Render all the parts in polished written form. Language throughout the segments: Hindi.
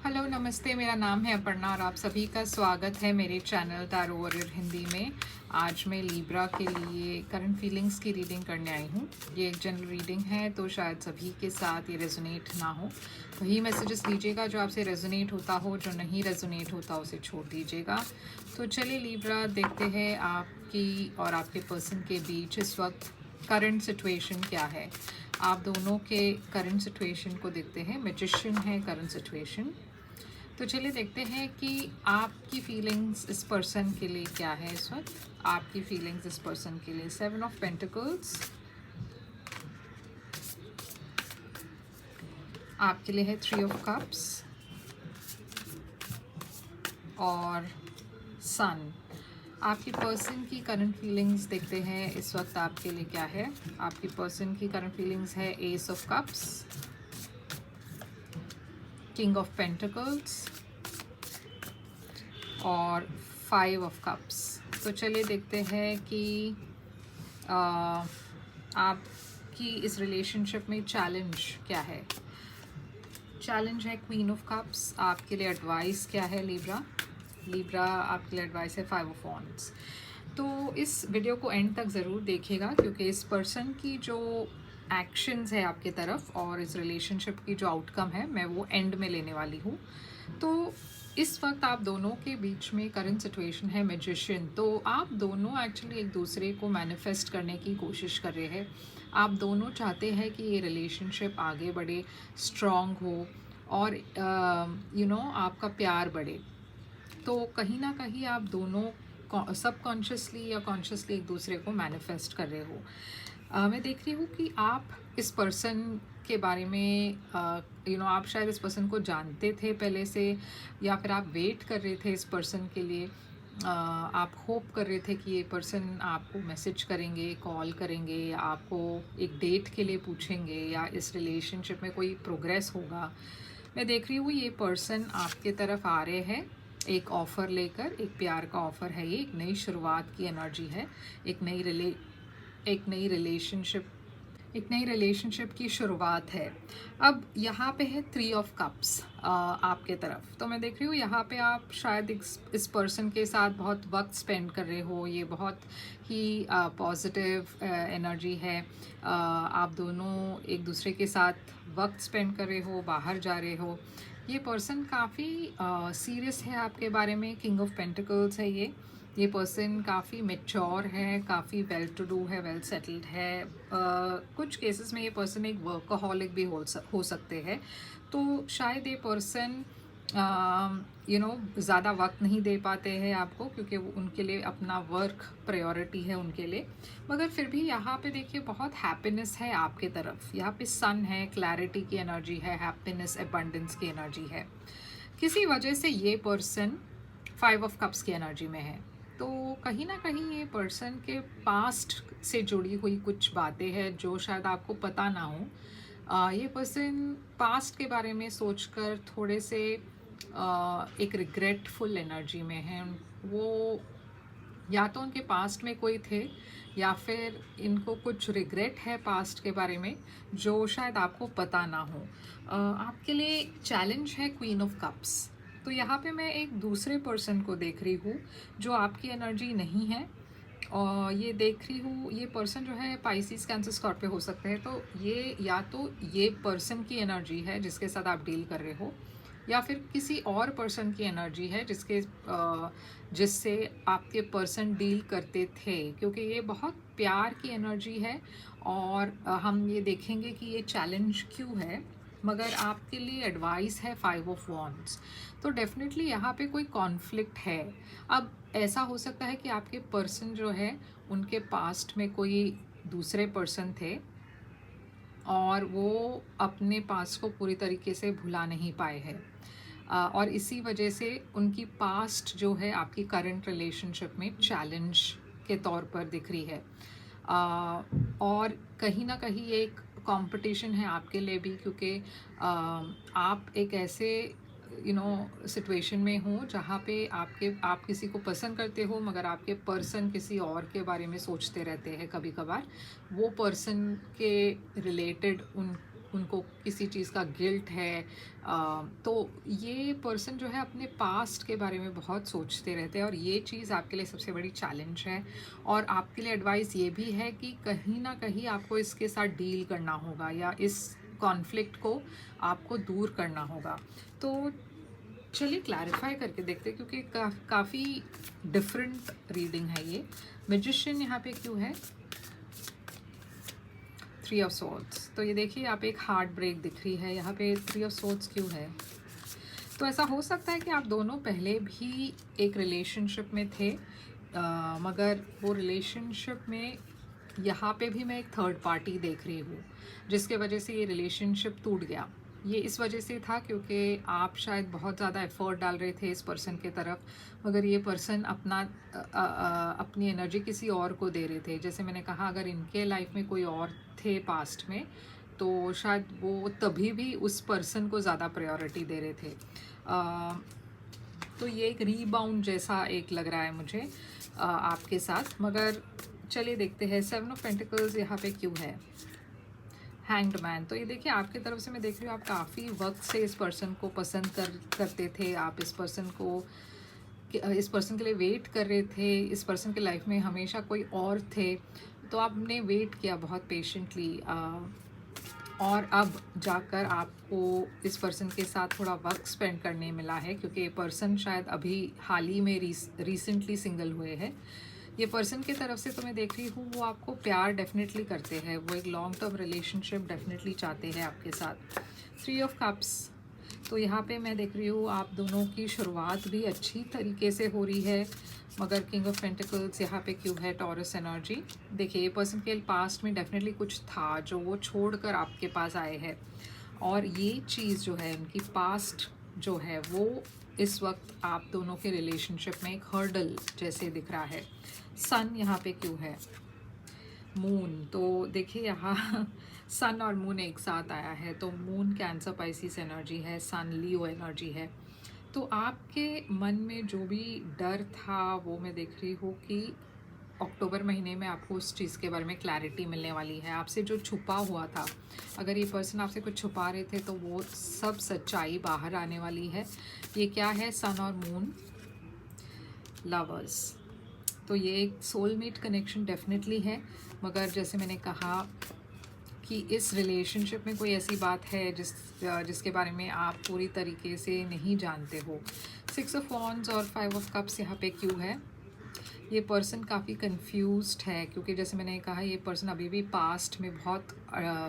हेलो नमस्ते, मेरा नाम है अपर्णा और आप सभी का स्वागत है मेरे चैनल टैरो वॉरियर हिंदी में। आज मैं लीब्रा के लिए करंट फीलिंग्स की रीडिंग करने आई हूँ। ये एक जनरल रीडिंग है तो शायद सभी के साथ ये रेजोनेट ना हो। वही मैसेजेस लीजिएगा जो आपसे रेजोनेट होता हो, जो नहीं रेजोनेट होता उसे छोड़ दीजिएगा। तो चलिए लीब्रा, देखते हैं आपकी और आपके पर्सन के बीच इस वक्त करंट सिचुएशन क्या है। आप दोनों के करंट सिचुएशन को देखते हैं। मैजिशियन है करंट सिचुएशन। तो चलिए देखते हैं कि आपकी फीलिंग्स इस पर्सन के लिए क्या है इस वक्त। आपकी फीलिंग्स इस पर्सन के लिए 7 ऑफ पेंटिकल्स आपके लिए है, 3 ऑफ कप्स और सन। आपकी पर्सन की करंट फीलिंग्स देखते हैं इस वक्त आपके लिए क्या है। आपकी पर्सन की करंट फीलिंग्स है S of cups, king of pentacles और 5 ऑफ कप्स। तो चलिए देखते हैं कि आपकी इस रिलेशनशिप में चैलेंज क्या है। चैलेंज है क्वीन ऑफ कप्स। आपके लिए एडवाइस क्या है लीब्रा? लीब्रा आपके लिए एडवाइस है 5 ऑफ वॉन्ड्स। तो इस वीडियो को एंड तक ज़रूर देखिएगा क्योंकि इस पर्सन की जो एक्शंस है आपके तरफ और इस रिलेशनशिप की जो आउटकम है मैं वो एंड में लेने वाली हूँ। तो इस वक्त आप दोनों के बीच में करंट सिचुएशन है मैजिशियन। तो आप दोनों एक्चुअली एक दूसरे को मैनिफेस्ट करने की कोशिश कर रहे हैं। आप दोनों चाहते हैं कि ये रिलेशनशिप आगे बढ़े, स्ट्रॉन्ग हो और आपका प्यार बढ़े। तो कहीं ना कहीं आप दोनों सबकॉन्शियसली या कॉन्शियसली एक दूसरे को मैनिफेस्ट कर रहे हो। मैं देख रही हूँ कि आप इस पर्सन के बारे में आप शायद इस पर्सन को जानते थे पहले से, या फिर आप वेट कर रहे थे इस पर्सन के लिए। आप होप कर रहे थे कि ये पर्सन आपको मैसेज करेंगे, कॉल करेंगे, आपको एक डेट के लिए पूछेंगे या इस रिलेशनशिप में कोई प्रोग्रेस होगा। मैं देख रही हूँ ये पर्सन आपके तरफ आ रहे हैं एक ऑफ़र लेकर। एक प्यार का ऑफ़र है, ये एक नई शुरुआत की एनर्जी है, एक नई रिलेशनशिप की शुरुआत है। अब यहाँ पे है 3 ऑफ कप्स आपके तरफ। तो मैं देख रही हूँ यहाँ पे आप शायद इस पर्सन के साथ बहुत वक्त स्पेंड कर रहे हो। ये बहुत ही पॉजिटिव एनर्जी है। आप दोनों एक दूसरे के साथ वक्त स्पेंड कर रहे हो, बाहर जा रहे हो। ये पर्सन काफ़ी सीरियस है आपके बारे में। किंग ऑफ पेंटिकल्स है ये पर्सन काफ़ी मेच्योर है, काफ़ी वेल टू डू है, वेल सेटल्ड है। कुछ केसेस में ये पर्सन एक वर्कaholic भी हो सकते हैं। तो शायद ये पर्सन ज़्यादा वक्त नहीं दे पाते हैं आपको क्योंकि वो उनके लिए अपना वर्क प्रायोरिटी है उनके लिए। मगर फिर भी यहाँ पे देखिए बहुत हैप्पीनेस है आपके तरफ। यहाँ पे सन है, क्लैरिटी की एनर्जी है, हैप्पीनेस, एबंडेंस की एनर्जी है। किसी वजह से ये पर्सन 5 ऑफ कप्स की एनर्जी में है। तो कहीं ना कहीं ये पर्सन के पास्ट से जुड़ी हुई कुछ बातें हैं जो शायद आपको पता ना हो। ये पर्सन पास्ट के बारे में सोचकर थोड़े से एक रिग्रेटफुल एनर्जी में है। वो या तो उनके पास्ट में कोई थे या फिर इनको कुछ रिग्रेट है पास्ट के बारे में जो शायद आपको पता ना हो। आपके लिए चैलेंज है क्वीन ऑफ कप्स। तो यहाँ पे मैं एक दूसरे पर्सन को देख रही हूँ जो आपकी एनर्जी नहीं है। और ये देख रही हूँ ये पर्सन जो है पाइसिस, कैंसर, स्कॉर्पियो हो सकते हैं। तो ये या तो ये पर्सन की एनर्जी है जिसके साथ आप डील कर रहे हो, या फिर किसी और पर्सन की एनर्जी है जिससे आपके पर्सन डील करते थे, क्योंकि ये बहुत प्यार की एनर्जी है। और हम ये देखेंगे कि ये चैलेंज क्यों है। मगर आपके लिए एडवाइस है 5 ऑफ वॉन्ड्स। तो डेफिनेटली यहाँ पे कोई कॉन्फ्लिक्ट है। अब ऐसा हो सकता है कि आपके पर्सन जो है उनके पास्ट में कोई दूसरे पर्सन थे और वो अपने पास्ट को पूरी तरीके से भुला नहीं पाए हैं। और इसी वजह से उनकी पास्ट जो है आपकी करंट रिलेशनशिप में चैलेंज के तौर पर दिख रही है। और कहीं ना कहीं एक कंपटीशन है आपके लिए भी, क्योंकि आप एक ऐसे सिचुएशन में हो जहाँ पे आप किसी को पसंद करते हो मगर आपके पर्सन किसी और के बारे में सोचते रहते हैं कभी कभार। वो पर्सन के रिलेटेड उनको किसी चीज़ का गिल्ट है। तो ये पर्सन जो है अपने पास्ट के बारे में बहुत सोचते रहते हैं और ये चीज़ आपके लिए सबसे बड़ी चैलेंज है। और आपके लिए एडवाइस ये भी है कि कहीं ना कहीं आपको इसके साथ डील करना होगा या इस कॉन्फ्लिक्ट को आपको दूर करना होगा। तो चलिए क्लैरिफाई करके देखते हैं, क्योंकि काफ़ी डिफरेंट रीडिंग है ये। मैजिशियन यहाँ पे क्यों है? 3 ऑफ सोर्ड्स। तो ये देखिए आप एक हार्ट ब्रेक दिख रही है, यहाँ पे 3 ऑफ सोर्ड्स क्यों है? तो ऐसा हो सकता है कि आप दोनों पहले भी एक रिलेशनशिप में थे, मगर वो रिलेशनशिप में यहाँ पे भी मैं एक थर्ड पार्टी देख रही हूँ, जिसके वजह से ये रिलेशनशिप टूट गया। ये इस वजह से था क्योंकि आप शायद बहुत ज़्यादा एफर्ट डाल रहे थे इस पर्सन के तरफ, मगर ये पर्सन अपनी एनर्जी किसी और को दे रहे थे। जैसे मैंने कहा, अगर इनके लाइफ में कोई और थे पास्ट में, तो शायद वो तभी भी उस पर्सन को ज़्यादा प्रायोरिटी दे रहे थे। तो ये एक रीबाउंड जैसा एक लग रहा है मुझे आपके साथ। मगर चलिए देखते हैं 7 ऑफ पेंटिकल्स यहाँ पे क्यों है? Hanged man. तो ये देखिए आपकी तरफ से मैं देख रही हूँ आप काफ़ी वक्त से इस पर्सन को पसंद करते थे। आप इस पर्सन के लिए वेट कर रहे थे। इस पर्सन के लाइफ में हमेशा कोई और थे, तो आपने वेट किया बहुत पेशेंटली, और अब जाकर आपको इस पर्सन के साथ थोड़ा वक्त स्पेंड करने मिला है, क्योंकि ये पर्सन शायद अभी हाल ही में रिसेंटली सिंगल हुए हैं। ये पर्सन की तरफ से तो मैं देख रही हूँ वो आपको प्यार डेफिनेटली करते हैं, वो एक लॉन्ग टर्म रिलेशनशिप डेफिनेटली चाहते हैं आपके साथ। 3 ऑफ कप्स। तो यहाँ पे मैं देख रही हूँ आप दोनों की शुरुआत भी अच्छी तरीके से हो रही है, मगर किंग ऑफ पेंटिकल्स यहाँ पे क्यों है? Taurus energy. देखिए ये पर्सन के पास्ट में डेफिनेटली कुछ था जो वो छोड़कर आपके पास आए हैं, और ये चीज़ जो है उनकी पास्ट जो है वो इस वक्त आप दोनों के रिलेशनशिप में एक हर्डल जैसे दिख रहा है। सन यहाँ पे क्यों है? मून। तो देखिए यहाँ सन और मून एक साथ आया है, तो मून कैंसर पाइसिस एनर्जी है, सन लियो एनर्जी है। तो आपके मन में जो भी डर था वो मैं देख रही हूँ कि अक्टूबर महीने में आपको उस चीज़ के बारे में क्लैरिटी मिलने वाली है। आपसे जो छुपा हुआ था, अगर ये पर्सन आपसे कुछ छुपा रहे थे, तो वो सब सच्चाई बाहर आने वाली है। ये क्या है? सन और मून, लवर्स। तो ये एक सोलमेट कनेक्शन डेफिनेटली है, मगर जैसे मैंने कहा कि इस रिलेशनशिप में कोई ऐसी बात है जिसके बारे में आप पूरी तरीके से नहीं जानते हो। 6 ऑफ वॉन्ड्स और 5 ऑफ कप्स यहाँ पे क्यों है? ये पर्सन काफ़ी कंफ्यूज्ड है, क्योंकि जैसे मैंने कहा ये पर्सन अभी भी पास्ट में बहुत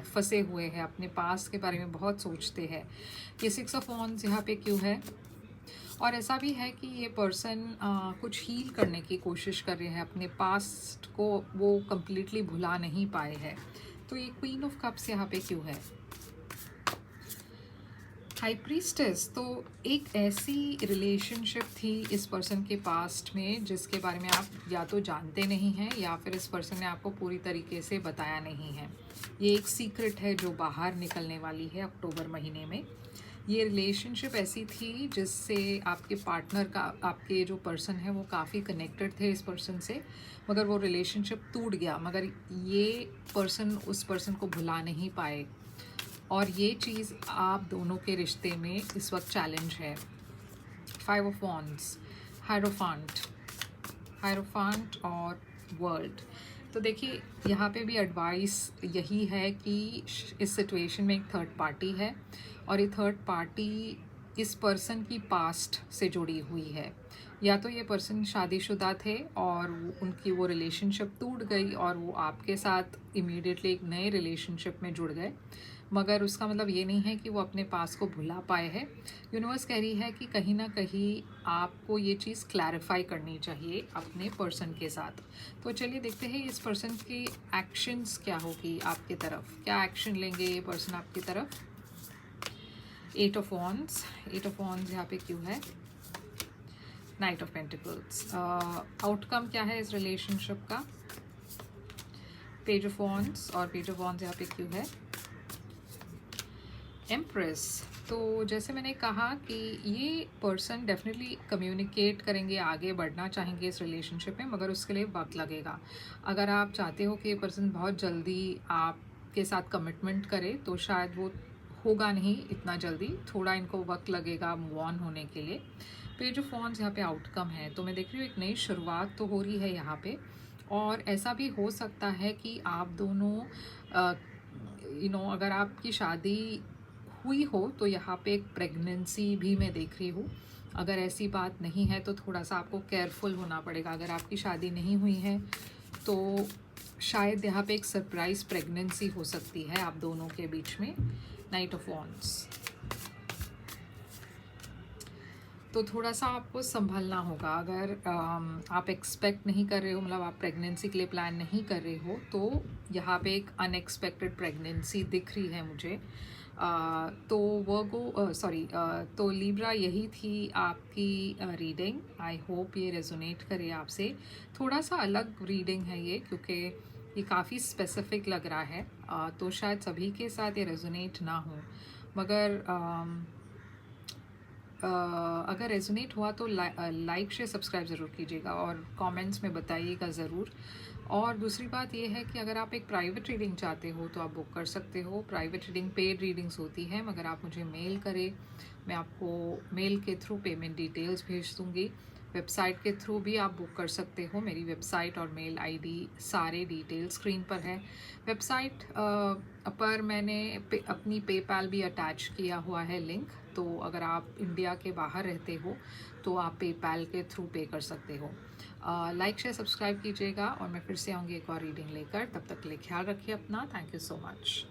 फंसे हुए हैं, अपने पास्ट के बारे में बहुत सोचते हैं। ये 6 ऑफ वॉन्ड्स यहाँ पे क्यों है? और ऐसा भी है कि ये पर्सन कुछ हील करने की कोशिश कर रहे हैं, अपने पास्ट को वो कम्प्लीटली भुला नहीं पाए हैं। तो ये क्वीन ऑफ कप्स यहाँ पे क्यों है? High priestess. तो एक ऐसी रिलेशनशिप थी इस पर्सन के पास्ट में जिसके बारे में आप या तो जानते नहीं हैं, या फिर इस पर्सन ने आपको पूरी तरीके से बताया नहीं है। ये एक सीक्रेट है जो बाहर निकलने वाली है अक्टूबर महीने में। ये रिलेशनशिप ऐसी थी जिससे आपके पार्टनर का, आपके जो पर्सन है वो काफ़ी कनेक्टेड थे इस पर्सन से, मगर वो रिलेशनशिप टूट गया। मगर ये पर्सन उस पर्सन को भुला नहीं पाए, और ये चीज़ आप दोनों के रिश्ते में इस वक्त चैलेंज है। 5 ऑफ वॉन्ड्स, हायरोफांट और वर्ल्ड। तो देखिए यहाँ पे भी एडवाइस यही है कि इस सिचुएशन में एक थर्ड पार्टी है, और ये थर्ड पार्टी इस पर्सन की पास्ट से जुड़ी हुई है। या तो ये पर्सन शादीशुदा थे और उनकी वो रिलेशनशिप टूट गई और वो आपके साथ इमीडिएटली एक नए रिलेशनशिप में जुड़ गए, मगर उसका मतलब ये नहीं है कि वो अपने पास को भुला पाए हैं। यूनिवर्स कह रही है कि कहीं ना कहीं आपको ये चीज़ क्लैरिफाई करनी चाहिए अपने पर्सन के साथ। तो चलिए देखते हैं इस पर्सन की एक्शंस क्या होगी आपकी तरफ, क्या एक्शन लेंगे ये पर्सन आपकी तरफ। 8 ऑफ वॉन्ड्स यहाँ पे क्यों है? Night of pentacles. आउटकम क्या है इस रिलेशनशिप का? पेज ऑफ वॉन्ड्स, और पेज ऑफ वॉन्ड्स यहाँ पे क्यों है? एम्प्रेस। तो जैसे मैंने कहा कि ये पर्सन डेफिनेटली कम्युनिकेट करेंगे, आगे बढ़ना चाहेंगे इस रिलेशनशिप में, मगर उसके लिए वक्त लगेगा। अगर आप चाहते हो कि ये पर्सन बहुत जल्दी आप के साथ कमिटमेंट करे तो शायद वो होगा नहीं इतना जल्दी, थोड़ा इनको वक्त लगेगा मूव ऑन होने के लिए। पेज ऑफ वॉन्ड्स यहाँ पे आउटकम है, तो मैं देख रही हूँ एक नई शुरुआत तो हो रही है यहाँ पे। और ऐसा भी हो सकता है कि आप दोनों अगर आपकी शादी हुई हो तो यहाँ पे एक प्रेगनेंसी भी मैं देख रही हूँ। अगर ऐसी बात नहीं है तो थोड़ा सा आपको केयरफुल होना पड़ेगा। अगर आपकी शादी नहीं हुई है तो शायद यहाँ पे एक सरप्राइज प्रेगनेंसी हो सकती है आप दोनों के बीच में। नाइट ऑफ वॉन्ड्स, तो थोड़ा सा आपको संभलना होगा। अगर आप एक्सपेक्ट नहीं कर रहे हो, मतलब आप प्रेगनेंसी के लिए प्लान नहीं कर रहे हो, तो यहाँ पे एक अनएक्सपेक्टेड प्रेगनेंसी दिख रही है मुझे। तो तो लिब्रा यही थी आपकी रीडिंग। आई होप ये रेजोनेट करे आपसे। थोड़ा सा अलग रीडिंग है ये, क्योंकि ये काफ़ी स्पेसिफिक लग रहा है, तो शायद सभी के साथ ये रेजोनेट ना हो, मगर अगर रेजोनेट हुआ तो लाइक शेयर सब्सक्राइब ज़रूर कीजिएगा और कमेंट्स में बताइएगा ज़रूर। और दूसरी बात ये है कि अगर आप एक प्राइवेट रीडिंग चाहते हो तो आप बुक कर सकते हो। प्राइवेट रीडिंग पेड रीडिंग्स होती है, मगर आप मुझे मेल करें, मैं आपको मेल के थ्रू पेमेंट डिटेल्स भेज दूँगी। वेबसाइट के थ्रू भी आप बुक कर सकते हो। मेरी वेबसाइट और मेल आईडी सारे डिटेल स्क्रीन पर है। वेबसाइट पर मैंने अपनी पेपैल भी अटैच किया हुआ है लिंक, तो अगर आप इंडिया के बाहर रहते हो तो आप पेपैल के थ्रू पे कर सकते हो। लाइक शेयर सब्सक्राइब कीजिएगा और मैं फिर से आऊँगी एक और रीडिंग लेकर। तब तक के लिए ख्याल रखिए अपना। Thank you so much.